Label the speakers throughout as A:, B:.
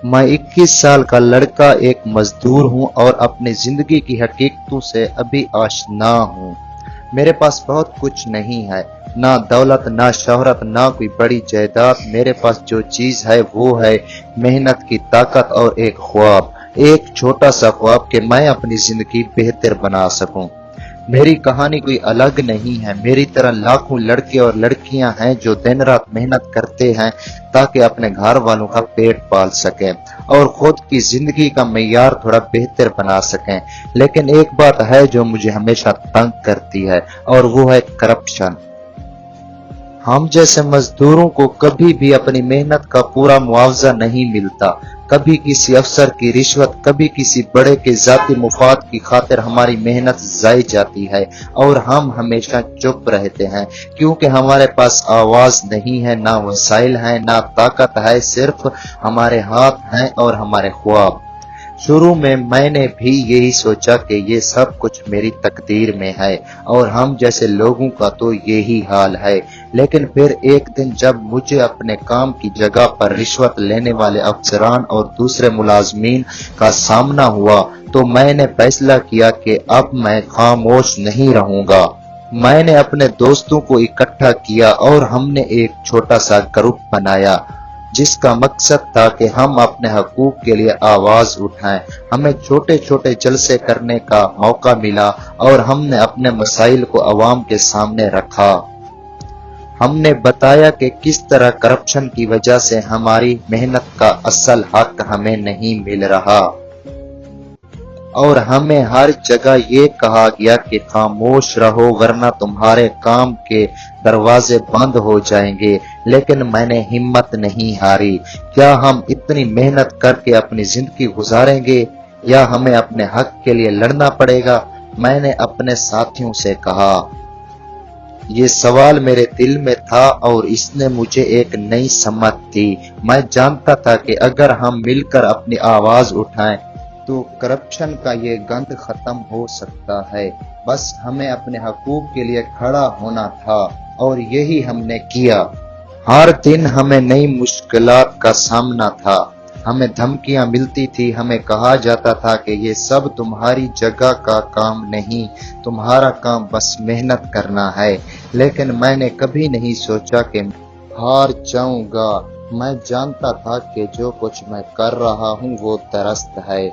A: मैं 21 साल का लड़का एक मजदूर हूँ और अपनी जिंदगी की हकीकतों से अभी आशना हूँ। मेरे पास बहुत कुछ नहीं है, ना दौलत, ना शोहरत, ना कोई बड़ी जायदाद। मेरे पास जो चीज है वो है मेहनत की ताकत और एक ख्वाब, एक छोटा सा ख्वाब कि मैं अपनी जिंदगी बेहतर बना सकूं। मेरी कहानी कोई अलग नहीं है। मेरी तरह लाखों लड़के और लड़कियां हैं जो दिन रात मेहनत करते हैं ताकि अपने घर वालों का पेट पाल सकें और खुद की जिंदगी का मेयार थोड़ा बेहतर बना सकें। लेकिन एक बात है जो मुझे हमेशा तंग करती है और वो है करप्शन। हम जैसे मजदूरों को कभी भी अपनी मेहनत का पूरा मुआवजा नहीं मिलता। कभी किसी अफसर की रिश्वत, कभी किसी बड़े के जाती मुफाद की खातिर हमारी मेहनत जाई जाती है और हम हमेशा चुप रहते हैं क्योंकि हमारे पास आवाज नहीं है, ना वसाइल है, ना ताकत है, सिर्फ हमारे हाथ हैं और हमारे ख्वाब। शुरू में मैंने भी यही सोचा कि ये सब कुछ मेरी तकदीर में है और हम जैसे लोगों का तो यही हाल है। लेकिन फिर एक दिन जब मुझे अपने काम की जगह पर रिश्वत लेने वाले अफसरान और दूसरे मुलाजमीन का सामना हुआ तो मैंने फैसला किया कि अब मैं खामोश नहीं रहूंगा। मैंने अपने दोस्तों को इकट्ठा किया और हमने एक छोटा सा ग्रुप बनाया जिसका मकसद था कि हम अपने हकूक के लिए आवाज उठाएं। हमें छोटे छोटे जलसे करने का मौका मिला और हमने अपने मसाइल को अवाम के सामने रखा। हमने बताया कि किस तरह करप्शन की वजह से हमारी मेहनत का असल हक हमें नहीं मिल रहा और हमें हर जगह ये कहा गया कि खामोश रहो वरना तुम्हारे काम के दरवाजे बंद हो जाएंगे। लेकिन मैंने हिम्मत नहीं हारी। क्या हम इतनी मेहनत करके अपनी जिंदगी गुजारेंगे या हमें अपने हक के लिए लड़ना पड़ेगा? मैंने अपने साथियों से कहा। ये सवाल मेरे दिल में था और इसने मुझे एक नई समझ दी। मैं जानता था कि अगर हम मिलकर अपनी आवाज उठाएं तो करप्शन का ये गंद खत्म हो सकता है। बस हमें अपने हकूक के लिए खड़ा होना था और यही हमने किया। हर दिन हमें नई मुश्किलात का सामना था। हमें धमकियां मिलती थी, हमें कहा जाता था कि ये सब तुम्हारी जगह का काम नहीं, तुम्हारा काम बस मेहनत करना है। लेकिन मैंने कभी नहीं सोचा कि हार जाऊंगा। मैं जानता था कि जो कुछ मैं कर रहा हूँ वो दरस्त है।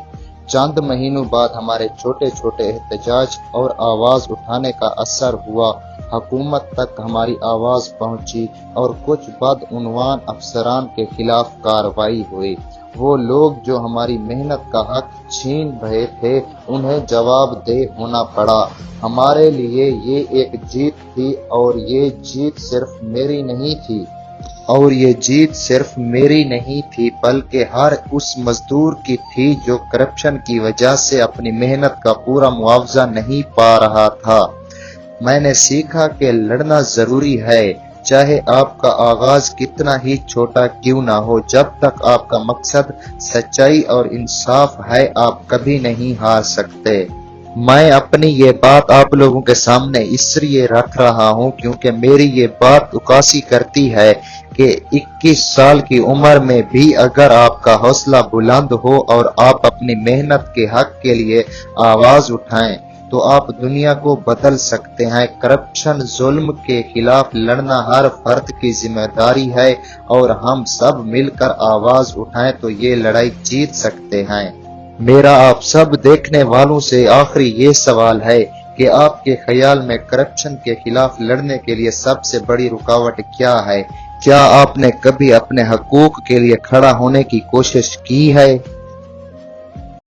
A: चंद महीनों बाद हमारे छोटे छोटे एहतजाज और आवाज उठाने का असर हुआ। हुकूमत तक हमारी आवाज पहुंची और कुछ बदउन्वान अफसरान के खिलाफ कार्रवाई हुई। वो लोग जो हमारी मेहनत का हक छीन रहे थे उन्हें जवाबदेह होना पड़ा। हमारे लिए ये एक जीत थी और ये जीत सिर्फ मेरी नहीं थी बल्कि हर उस मजदूर की थी जो करप्शन की वजह से अपनी मेहनत का पूरा मुआवजा नहीं पा रहा था। मैंने सीखा कि लड़ना जरूरी है, चाहे आपका आगाज कितना ही छोटा क्यों ना हो। जब तक आपका मकसद सच्चाई और इंसाफ है आप कभी नहीं हार सकते। मैं अपनी ये बात आप लोगों के सामने इसलिए रख रहा हूँ क्योंकि मेरी ये बात उकासी करती है कि 21 साल की उम्र में भी अगर आपका हौसला बुलंद हो और आप अपनी मेहनत के हक के लिए आवाज उठाएं तो आप दुनिया को बदल सकते हैं। करप्शन, जुल्म के खिलाफ लड़ना हर फर्द की जिम्मेदारी है और हम सब मिलकर आवाज उठाएं तो ये लड़ाई जीत सकते हैं। मेरा आप सब देखने वालों से आखिरी ये सवाल है कि आपके ख्याल में करप्शन के खिलाफ लड़ने के लिए सबसे बड़ी रुकावट क्या है? क्या आपने कभी अपने हकूक के लिए खड़ा होने की कोशिश की है?